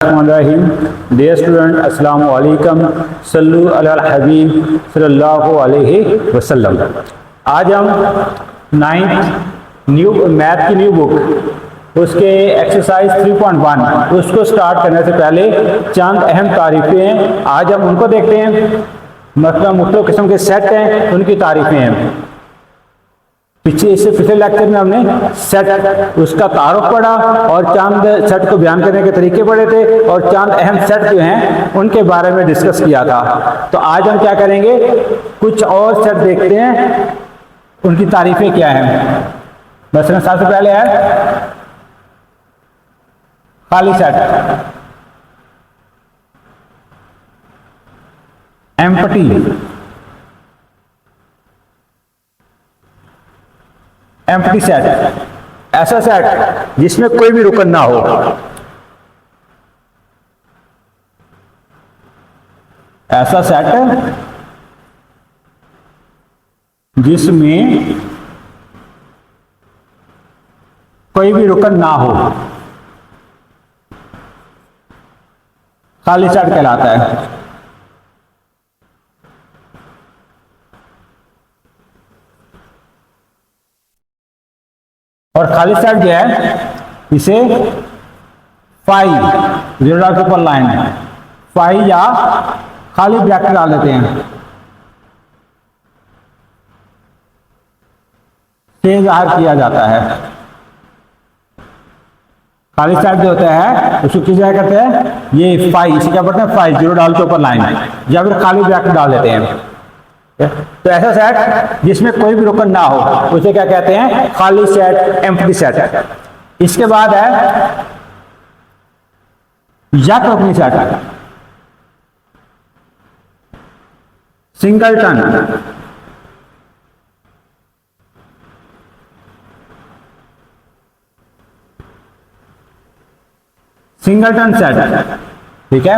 Dear student अस्सलाम वालेकुम, सल्लु अलल हबीब सल्लल्लाहु अलैहि वसल्लम। आज हम 9th न्यू मैथ की न्यू बुक उसके एक्सरसाइज 3.1 उसको स्टार्ट करने से पहले चंद अहम तारीफें हैं, आज हम उनको देखते हैं। मतलब मुख्तलिफ किस्म के सेट हैं, उनकी तारीफें हैं। इससे पिछले लेक्चर में हमने सेट उसका तारुफ पढ़ा और चंद सेट को बयान करने के तरीके पढ़े थे और चंद अहम सेट जो हैं उनके बारे में डिस्कस किया था। तो आज हम क्या करेंगे, कुछ और सेट देखते हैं, उनकी तारीफें क्या हैं। मसलन सबसे पहले है खाली सेट, एम्प्टी सेट, ऐसा सेट जिसमें कोई भी रुकन ना हो। ऐसा सेट जिसमें कोई भी रुकन ना हो खाली सेट कहलाता है। और खाली सेट जो है इसे फाई जीरो के ऊपर लाइन फाई या खाली ब्रैकेट डाल देते हैं से जाहिर किया जाता है। खाली सेट जो होता है उसको किस जगह करते हैं, ये फाई, इसे क्या बोलते हैं फाई, जीरो डाल के ऊपर लाइन या फिर खाली ब्रैकेट डाल देते हैं। तो ऐसा सेट जिसमें कोई भी रुकन ना हो उसे क्या कहते हैं, खाली सेट, एम्प्टी सेट। इसके बाद है यक रुकनी सेट, सिंगलटन, सिंगलटन सेट, ठीक है।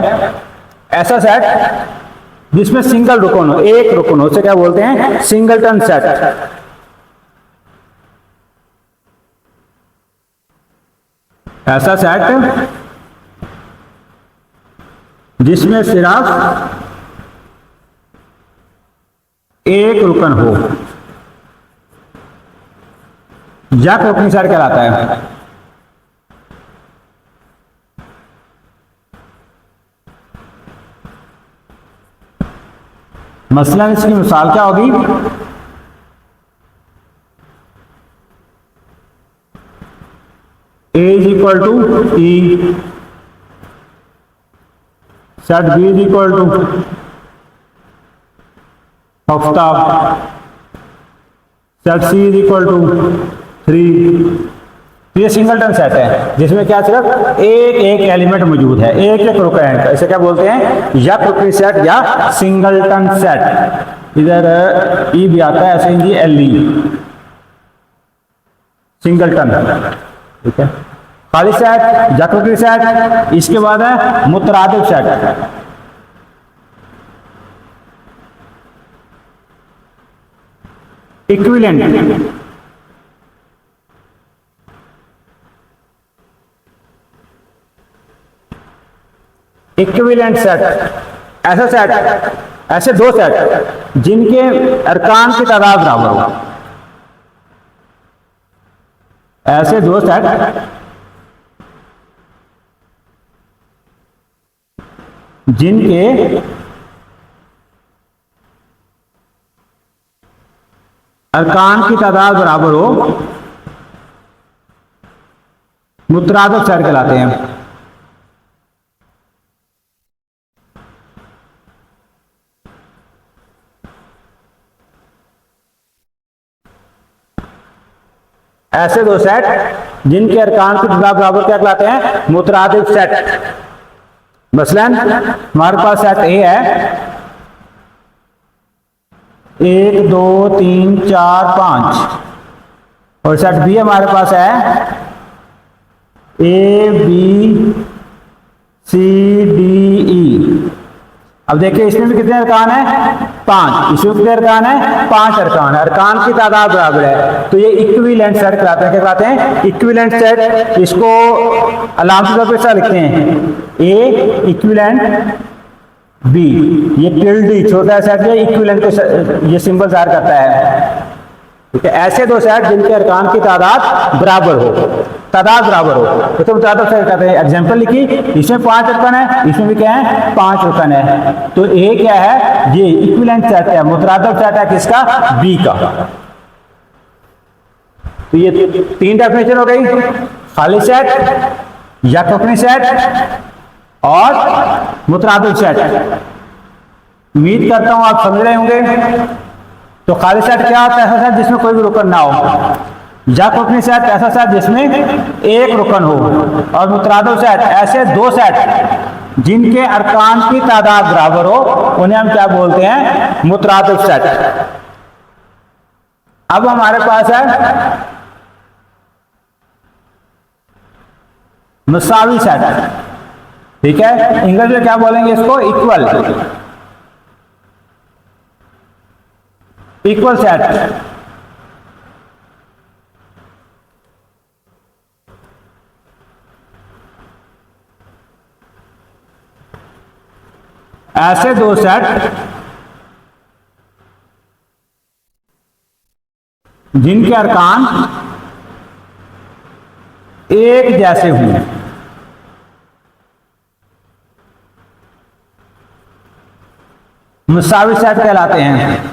ऐसा सेट जिसमें सिंगल रुकन हो, एक रुकन हो, उसे क्या बोलते हैं, सिंगलटन सेट। ऐसा सेट जिसमें सिर्फ एक रुकन हो यक रुकनी सेट कहलाता है। मसलन इसकी मिसाल क्या होगी, A is equal to E, set B is equal to Aftab, set C is equal to 3। ये सिंगलटन सेट है जिसमें क्या सिर्फ एक एक एलिमेंट मौजूद है, एक एक रुकन है। इसे क्या बोलते हैं, यक रुकनी सेट या सिंगलटन सेट। इधर ई भी आता है, ऐसे ही LE, सिंगलटन, ठीक है। खाली सेट, यक रुकनी सेट। इसके बाद है मुतरादिफ सेट, इक्विवेलेंट, इक्विवेलेंट सेट। ऐसा सेट, ऐसे दो सेट जिनके अरकान की तादाद बराबर हो। ऐसे दो सेट जिनके अरकान की तादाद बराबर हो मुतरादिफ सेट कहलाते हैं। ऐसे दो सेट जिनके अरकान की तादाद बराबर क्या कहलाते हैं, मुतरादिफ सेट। मसलन हमारे पास सेट ए है 1 2 3 4 5 और सेट बी हमारे पास है A B C D E। अब देखिए इसमें भी कितने अरकान हैं, 5, इसमें कितने अरकान है? 5 अरकान। अरकान की तादाद बराबर है, तो ये इक्विवेलेंट सेट कहलाते हैं। क्या कहते हैं? Equivalent set. इसको अलामती तौर पर लिखते हैं ए इक्विवेलेंट बी, ये टिल्डी छोटा सेट है, इक्विवेलेंट को ये सिंबल ज़ाहिर करता है। ठीक है, ऐसे दो सेट जिनके अरकान की तादाद बराबर हो, तादाद बराबर हो तो मुतरादिफ सेट कहते हैं। एग्जांपल लिखी, इसमें 5 रुकन है, इसमें भी क्या है? 5 रुकन है। तो ए क्या है? ये इक्विवेलेंट सेट है, मुतरादिफ सेट है किसका? बी का। तो ये 3 डेफिनेशन हो गई, खाली सेट, यकवक्नी सेट और मुतरादिफ सेट। उम्मीद करता हूं आप समझ रहे होंगे। तो खाली सेट क्या होता है? ऐसा सेट जिसमें कोई भी रुकन ना हो। यकवक्नी सेट ऐसा सेट जिसमें एक रुकन हो। और मुतरादिफ सेट ऐसे दो सेट जिनके अरकान की तादाद बराबर हो, उन्हें हम क्या बोलते हैं? मुतरादिफ सेट। अब हमारे पास है मुसावी सेट। ठीक है, इंग्लिश में क्या बोलेंगे इसको? Equal, equal set. ऐसे दो सेट जिनके अरकान एक जैसे हों। मुसावी सेट कहलाते हैं।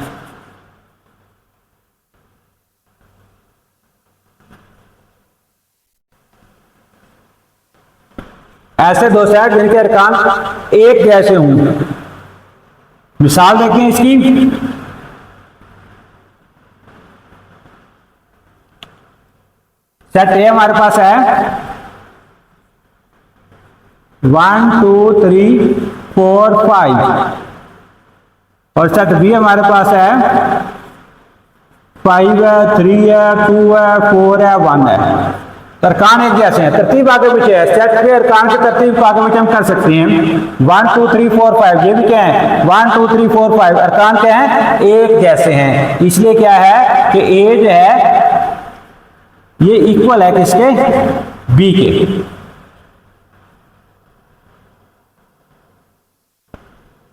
ऐसे दो सेट जिनके अरकान एक जैसे हों। मिसाल देखें इसकी, सेट ए हमारे पास है 1 2 3 4 5 और सेट बी हमारे पास है 5 है, 3 है, 2 है, 4 है, 1 है। अरकान एक जैसे हैं, तरतीब आगे पीछे है। सेट के अरकान की तरतीब आगे पीछे हम कर सकते हैं। 1 2 3 4 5, ये भी क्या है? 1 2 3 4 5 अरकान क्या है? एक जैसे हैं। इसलिए क्या है कि ए जो है ये इक्वल है किसके? बी के।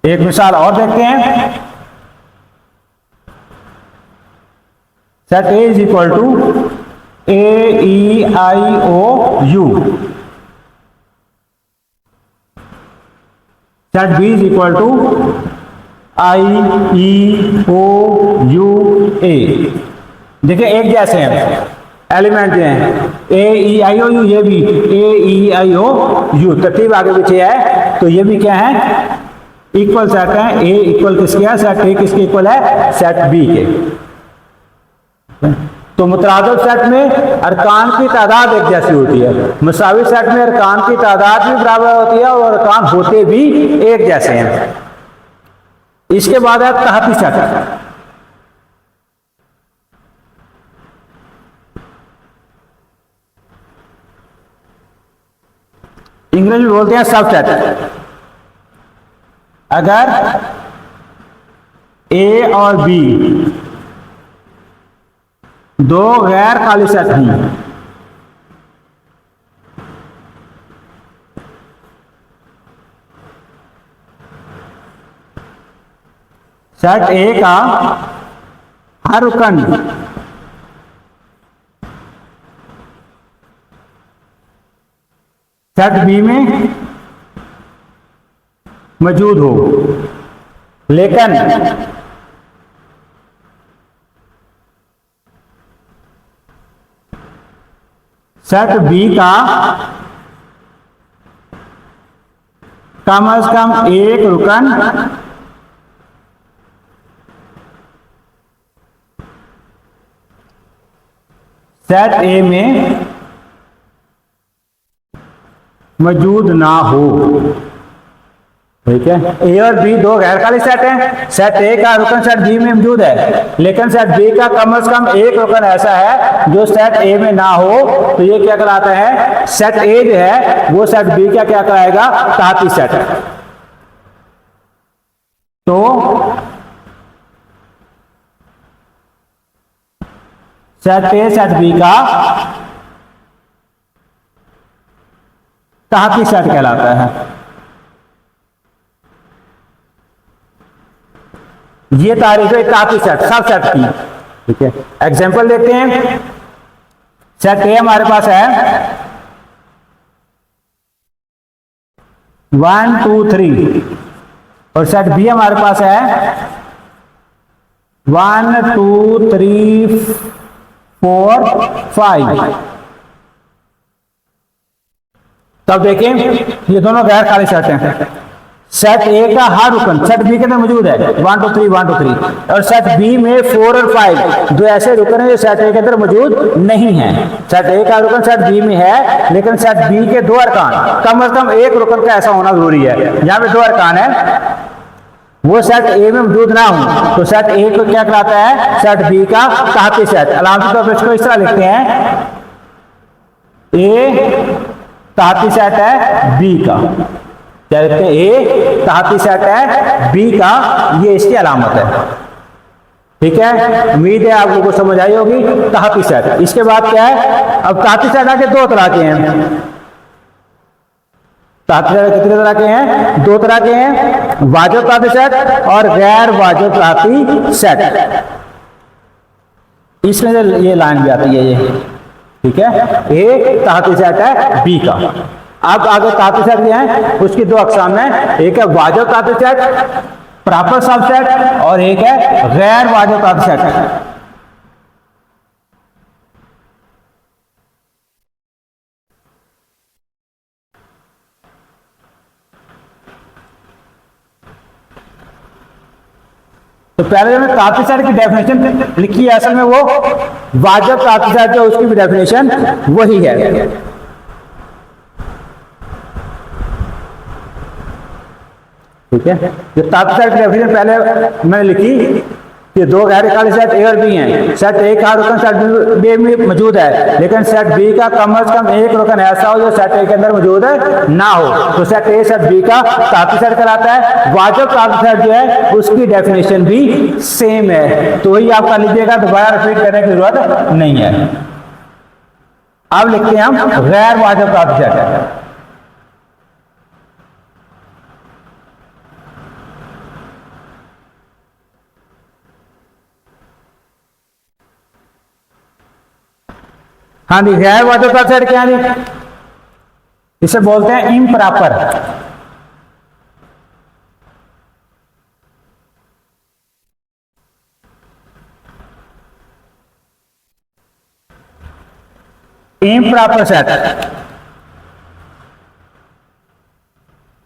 एक मिसाल और देखते हैं। Set A is equal to A E I O U, set B is equal to I E O U A. देखिए एक जैसे हैं, एलिमेंट हैं ए ई आई ओ यू, ये भी ए ई आई ओ यू, तरतीब आगे पीछे है। तो ये भी क्या है? इक्वल सेट है। ए इक्वल किसके है? सेट ए किसके इक्वल है? सेट बी के। तो मुतरादिफ सेट में अरकान की तादाद एक जैसी होती है। मुसावी सेट में अरकान की तादाद भी बराबर होती है और अरकान होते भी एक जैसे हैं। इसके बाद है तहती सेट। इंग्लिश में बोलते हैं सब सेट। अगर ए और बी दो गैर खाली सेट हैं, सेट ए का हर रुकन सेट बी में मौजूद हो, लेकिन सेट बी का कम से कम एक रुकन सेट ए में मौजूद ना हो। ठीक है, ए और बी दो गैर खाली सेट हैं। सेट ए का रुकन सेट बी में मौजूद है, लेकिन सेट बी का कम से कम एक रुकन ऐसा है जो सेट ए में ना हो। तो ये क्या कहलाता है? सेट ए जो है वो सेट बी का क्या कहलाएगा? तहती सेट। तो सेट ए सेट बी का तहती सेट कहलाता है। ये तारीफ है तहती सेट, सब सेट की। ठीक है, एग्जांपल देखते हैं। सेट ए हमारे पास है 1 2 3 और सेट बी हमारे पास है 1 2 3 4 5। तब देखें ये दोनों गैर खाली सेट हैं। सेट ए का हर रुकन सेट बी के अंदर मौजूद है 1 2 3 1 2 3 और सेट बी में 4 और 5 दो ऐसे रुकन हैं जो सेट ए के अंदर मौजूद नहीं है। सेट ए का रुकन सेट बी में है, लेकिन सेट बी के 2 अरकान, कम से कम एक रुकन का ऐसा होना जरूरी है। यहाँ पे 2 अरकान है, वो सेट ए में मौजूद ना हो तो सेट ए को क्या कहलाता है? सेट बी का तहती सेट। अलामती तौर पर इसको इस तरह लिखते हैं, ए तहती सेट है बी का। क्या लिखते हैं? ए तहती सेट है बी का, ये इसकी अलामत है। ठीक है, उम्मीद है आप लोगों को समझ आई होगी। तहती सेट। इसके बाद क्या है? अब तहती सेट आके 2 तरह के हैं। तहती सेट कितने तरह के हैं? 2 तरह के हैं, वाजिब तहती सेट और गैर वाजिब तहती सेट। इसमें ये लाइन भी आती है ये। ठीक है, ए तहती सेट है बी का। अब आगे तहती सेट क्या है? उसकी 2 अकसाम है, एक है वाजिब तहती सेट प्रॉपर सबसेट और एक है गैर वाजिब तहती सेट। तो पहले जो मैंने तहती सेट की डेफिनेशन लिखी है, असल में वो वाजिब तहती सेट जो उसकी भी डेफिनेशन वही है। ठीक है, जो तहती सेट की डेफिनेशन पहले मैंने लिखी कि 2 गैर खाली सेट ए और बी हैं। सेट ए का रुकन सेट बी में मौजूद है, लेकिन सेट बी का कम से कम एक रुकन ऐसा हो जो सेट ए के अंदर मौजूद है ना हो, तो सेट ए सेट बी का तहती सेट कहलाता है। वाजिब तहती सेट जो है उसकी डेफिनेशन भी सेम है, तो वही आप कर लीजिएगा, दोबारा रिपीट करने की जरूरत नहीं है। अब लिखते हैं हम गैर वाजिब तहती सेट। हाँ जी, गैर वाजिब तहती सेट क्या है? इसे बोलते हैं इम्प्रॉपर। इम्प्रॉपर सेट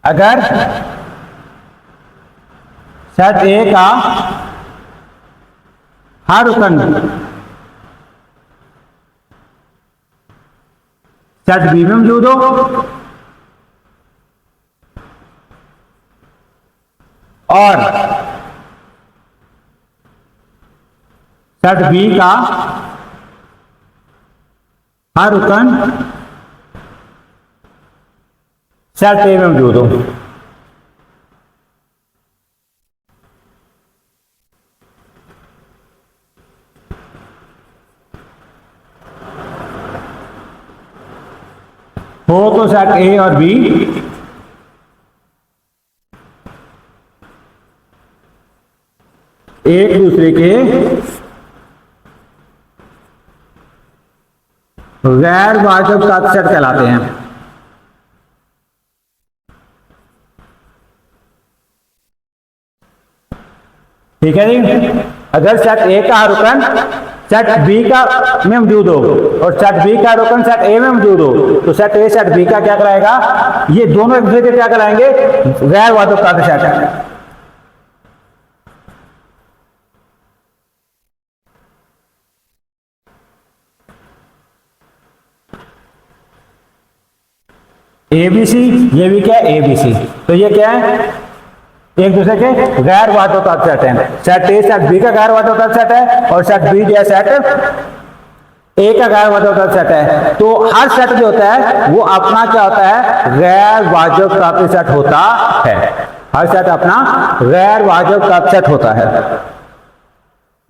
अगर सेट ए का हर रुकन सेट बी में मौजूद हो और सेट बी का हर रुकन सेट ए में मौजूद हो। तो सेट ए और बी एक दूसरे के गैर वाजिब तहती सेट कहलाते हैं। ठीक है जी, अगर सेट ए का रुकन सेट बी का में मौजूद हो और सेट बी का रुकन सेट ए में मौजूद हो, तो सेट ए सेट बी का क्या कराएगा? ये दोनों एक दूसरे के क्या कराएंगे? गैर वाजिब तहती सेट है। ए बी सी, ये भी क्या है? A B C. तो ये क्या है? एक दूसरे के गैर वाजिब तहती सेट है। सेट ए सेट बी का गैर वाजिब तहती सेट है और सेट बी जो है सेट ए का गैर वाजिब तहती सेट है। तो हर सेट जो होता है वो अपना क्या होता है? गैर वाजिब तहती सेट होता है। हर सेट अपना गैर वाजिब तहती सेट होता है।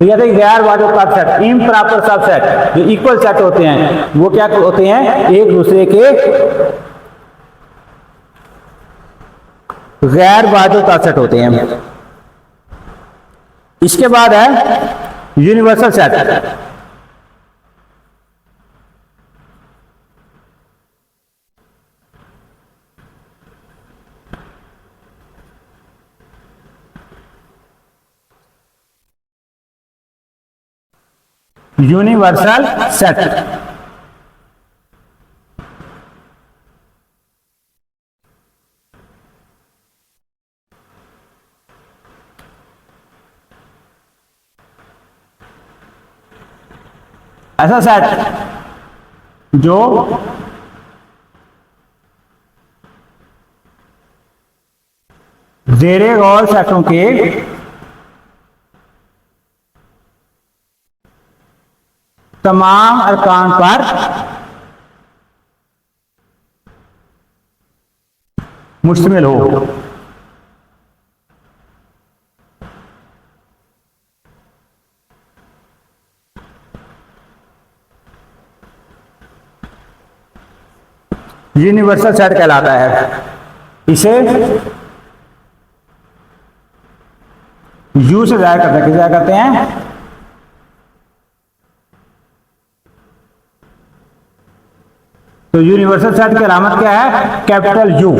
तो या गैर वाजब सेट, इम्प्रॉपर सबसेट, जो इक्वल सेट होते हैं वो क्या होते हैं, एक दूसरे के गैर वाजब सेट होते हैं। इसके बाद है यूनिवर्सल सेट। यूनिवर्सल सेट ऐसा सेट जो ज़ेरे गौर सेटों के तमाम अरकान पर मुश्तमिल हो। यूनिवर्सल सेट कहलाता है। इसे यू से जाहिर करते हैं, किस जाहिर करते हैं, तो यूनिवर्सल सेट की अलामत क्या है, कैपिटल यू।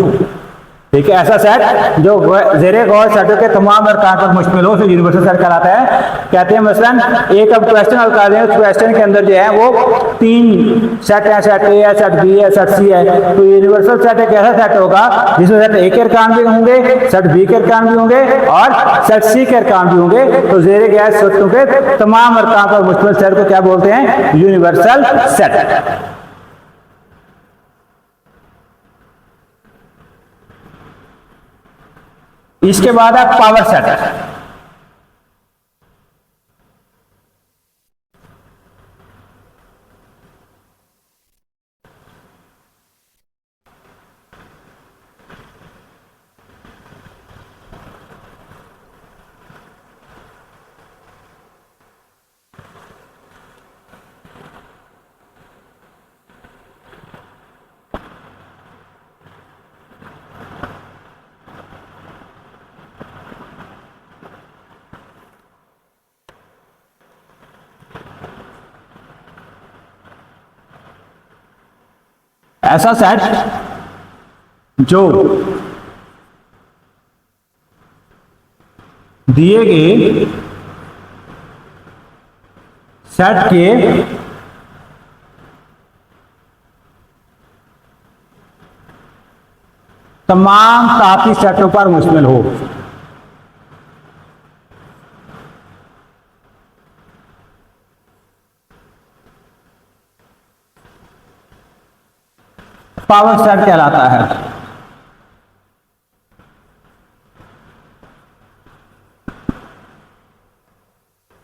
ठीक है, ऐसा सेट जो ज़ेरे गौर सेटों के तमाम अरकान पर मुश्तमिल हो, तो यूनिवर्सल सेट कहलाता है। कहते हैं मसलन एक अब क्वेश्चन हल कर रहे हैं, उस क्वेश्चन के अंदर जो है वो 3 सेट है, सेट ए है, सेट बी है, सेट सी है। तो यूनिवर्सल सेट एक ऐसा सेट होगा जिसमें सेट ए के अरकान भी होंगे, सेट बी के अरकान भी होंगे और सेट सी के अरकान भी होंगे। तो ज़ेरे गौर सेटों के तमाम अरकान पर मुश्तमिल सेट को क्या बोलते हैं, यूनिवर्सल सेट। इसके बाद है पावर सेट। ऐसा सेट जो दिए गए सेट के तमाम साथी सेटों पर मुश्तमिल हो। पावर सेट कहलाता है।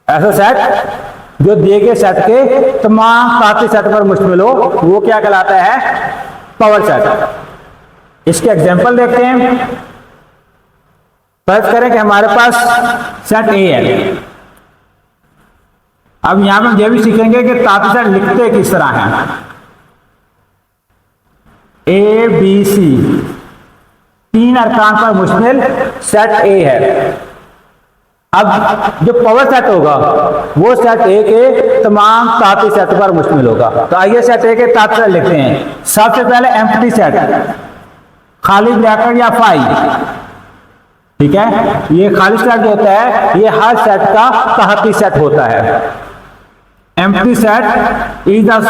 ऐसा सेट जो दिए गए सेट के तमाम साथी सेट पर मुश्तमिल हो, वो क्या कहलाता है, पावर सेट। इसके एग्जांपल देखते हैं। फर्ज करें कि हमारे पास सेट ए है। अब यहां पर यह भी सीखेंगे कि साथी सेट लिखते किस तरह हैं। ए बी सी 3 अरकान पर मुश्तमिल सेट ए है। अब जो पावर सेट होगा वो सेट ए के तमाम साथी सेट पर मुश्तमिल होगा। तो आइए सेट ए के साथ सेट लिखते हैं। सबसे पहले एम्प्टी सेट, खाली ब्रैकेट या फाई। ठीक है, ये खाली सेट जो होता है ये हर सेट का तहती सेट होता है। Empty set is the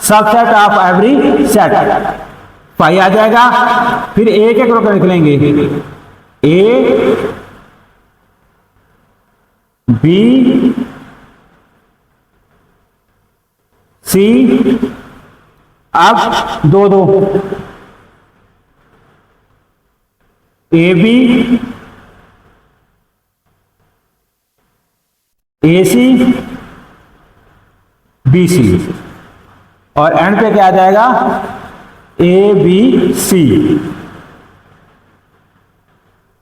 subset of every set. Phi आ जाएगा। फिर ए के ग्रुप निकलेंगे, ए बी सी। अब दो A B A C B C और एंड पे क्या आ जाएगा, ए बी सी।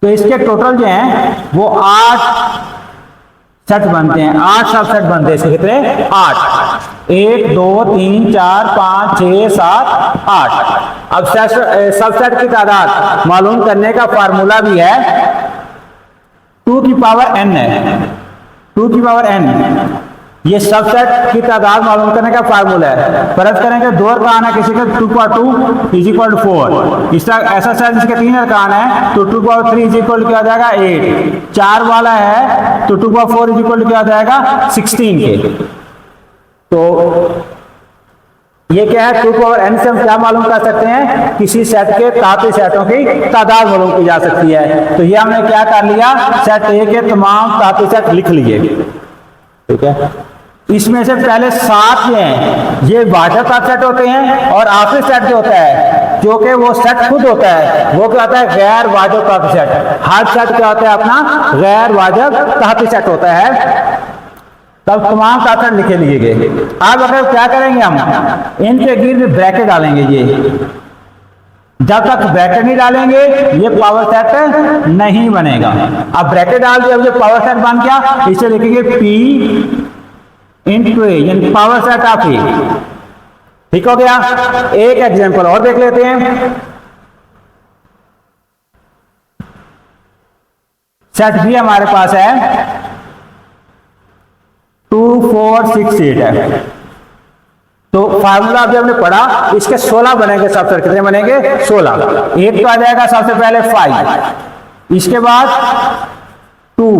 तो इसके टोटल जो हैं वो 8 सेट बनते हैं, 8 सबसेट बनते हैं। इसके कितने? 8। 1 2 3 4 5 6 7 8। अब सबसेट की तादाद मालूम करने का फार्मूला भी है, 2 की पावर n है, 2 की पावर n। ये सबसेट की तादाद मालूम करने का फार्मूला है। फर्ज करें कि 2 अरकान है किसी के, 2 पावर 2 इज इक्वल टू 4। इस तरह ऐसा सेट जिसके 3 अरकान है तो 2 पावर 3 इज इक्वल क्या हो जाएगा? 8। 4 वाला है तो 2 पावर 4 इज इक्वल क्या हो जाएगा? 16 के। तो ये क्या है? 2 पावर n से हम क्या मालूम कर सकते हैं? किसी सेट के ताती सेटों की तादाद मालूम की जा सकती है। तो ये हमने क्या कर लिया? सेट ए के तमाम ताती सेट लिख लिए, ठीक है। इसमें से पहले 7 जो हैं ये वाजब ताती सेट होते हैं, और आखिरी सेट जो होता है, जो कि वो सेट खुद होता है, वो क्या होता है? गैर वाजब ताती सेट। हर सेट क्या होता है? अपना गैर वाजब ताती सेट होता है। तब तमाम ताती सेट लिखे लिए गए। अब अगर क्या करेंगे हम? इनके गिर्द ब्रैकेट डालेंगे। ये जब तक ब्रैकेट नहीं डालेंगे ये पावर सेट नहीं बनेगा। अब ब्रैकेट डाल दिया, अब ये पावर सेट बन गया। इसे लिखेंगे P इंटू ए, यानी पावर सेट ऑफ ए। ठीक हो गया। एक एग्जांपल और देख लेते हैं। सेट भी हमारे पास है 2 4 6 8 है। तो फार्मूला अभी हमने पढ़ा, इसके 16 बनेंगे सबसेट। कितने बनेंगे? 16। एक तो आ जाएगा सबसे पहले 5, इसके बाद 2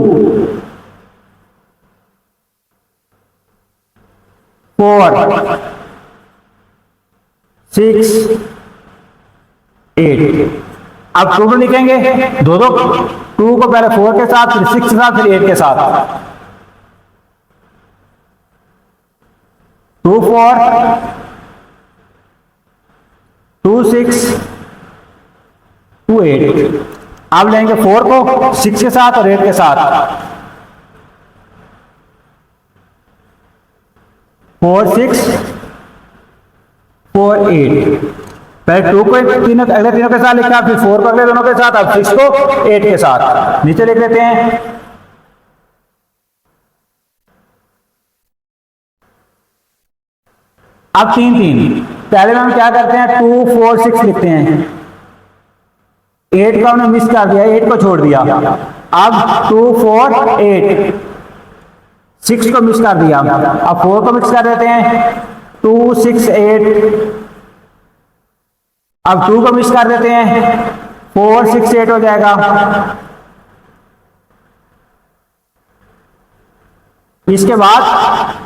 4 6 8। अब 2 लिखेंगे, दो 2 को पहले 4 के साथ, फिर 6 के साथ, फिर 8 के साथ। 2 4 2 6 2 8। अब लेंगे 4 को 6 के साथ और 8 के साथ। 4 6 4 8। पहले 2 को अगले तीनों के साथ लिखा, फिर 4 को अगले दोनों के साथ, अब 6 को 8 के साथ। नीचे लिख लेते हैं। अब 3 3। पहले में हम क्या करते हैं? 2 4 6 लिखते हैं। 8 को हमने मिस कर दिया, 8 को छोड़ दिया। अब 2 4 8, 6 को मिस कर दिया। अब 4 को मिक्स कर देते हैं। 2 6 8। अब 2 को मिक्स कर देते हैं, 4 6 8 हो जाएगा। इसके बाद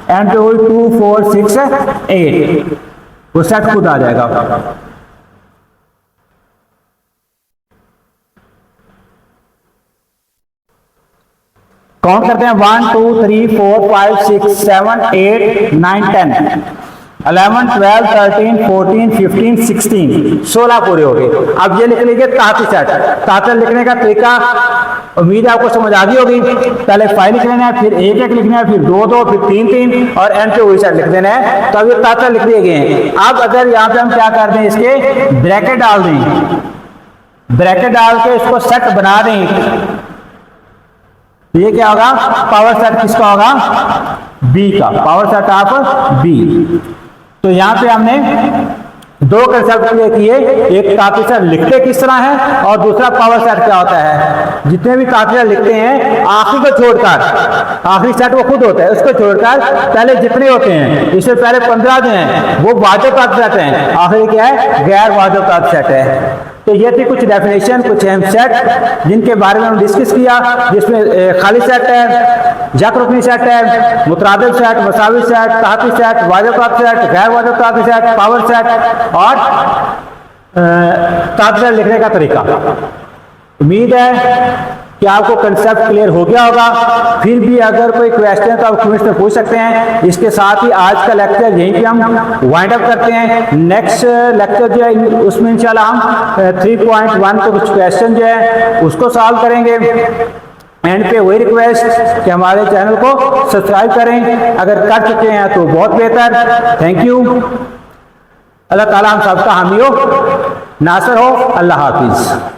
एंड पे हुई 2 4 6 8, वो सेट खुद आ जाएगा। काउंट करते हैं 1 2 3 4 5 6 7 8 9 10 11 12 13 14 15 16 16 पूरे हो गए। अब ये लिख लीजिए ताती सेट। ताती लिखने का तरीका उम्मीद है आपको समझ आ गई होगी। पहले 5 लिख लेना है, फिर 1 1 लिखना है, फिर 2 2, फिर 3 3 और एंड पे वही सेट लिख देना है। तो अब ये ताती लिख दिए गए हैं। अब अगर यहाँ पे हम क्या कर दें, इसके ब्रैकेट डाल दें, ब्रैकेट डाल के इसको सेट बना दें, ये क्या होगा? पावर सेट किसका होगा? बी का, पावर सेट ऑफ बी। तो यहां पे हमने 2 कंसेप्ट क्लियर किए, एक ताती सेट लिखते किस तरह है और दूसरा पावर सेट क्या होता है। जितने भी ताती सेट लिखते हैं आखिरी को छोड़कर, आखिरी सेट वो खुद होता है, उसको छोड़कर पहले जितने होते हैं, इससे पहले 15 जो हैं वो वाजिब ताती सेट हैं, आखिरी क्या है? गैर वाजिब ताती सेट है। तो ये थी कुछ डेफिनेशन, कुछ अहम सेट जिनके बारे में हम डिस्कस किया, जिसमें खाली सेट है, जक रुकनी सेट है, मुतरादिफ सेट, मसावी सेट, ताती सेट, वाजिब ताती सेट, गैर वाजिब ताती सेट, पावर सेट और ताती सेट लिखने का तरीका। उम्मीद है कि आपको कंसेप्ट क्लियर हो गया होगा। फिर भी अगर कोई क्वेश्चन है तो आप कमेंट्स में पूछ सकते हैं। इसके साथ ही आज का लेक्चर यहीं पे हम वाइंड अप करते हैं। नेक्स्ट लेक्चर जो है उसमें इंशाल्लाह हम 3.1 के कुछ क्वेश्चन जो है उसको सॉल्व करेंगे। एंड पे वही रिक्वेस्ट कि हमारे चैनल को सब्सक्राइब करें, अगर कर चुके हैं तो बहुत बेहतर। Thank you. अल्लाह ताला हम सबका हामी हो, नासर हो। अल्लाह हाफिज।